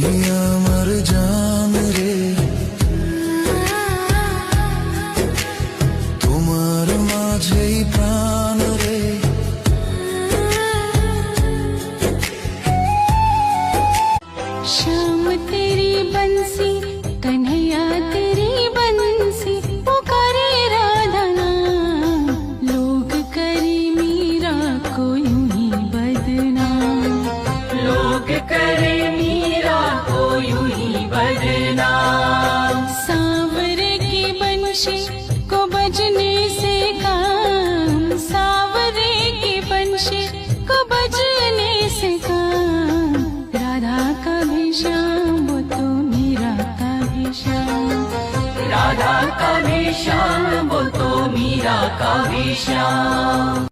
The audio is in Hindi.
আমার জান রে, তোমার মাঝেই প্রাণ রে। श्याम तेरी बंसी कन्हैया तेरी बंसी पुकारे राधा नाम, लोग करे मीरा को यूं ही बदनाम, लोग करे मीरा को यूं ही बदनाम। सांवरे की बंशी को बजने से काम, सांवरे की बंशी को बजने से काम, राधा का भी श्याम वो तो मीरा का भी श्याम, राधा का भी श्याम वो तो मीरा का भी श्याम।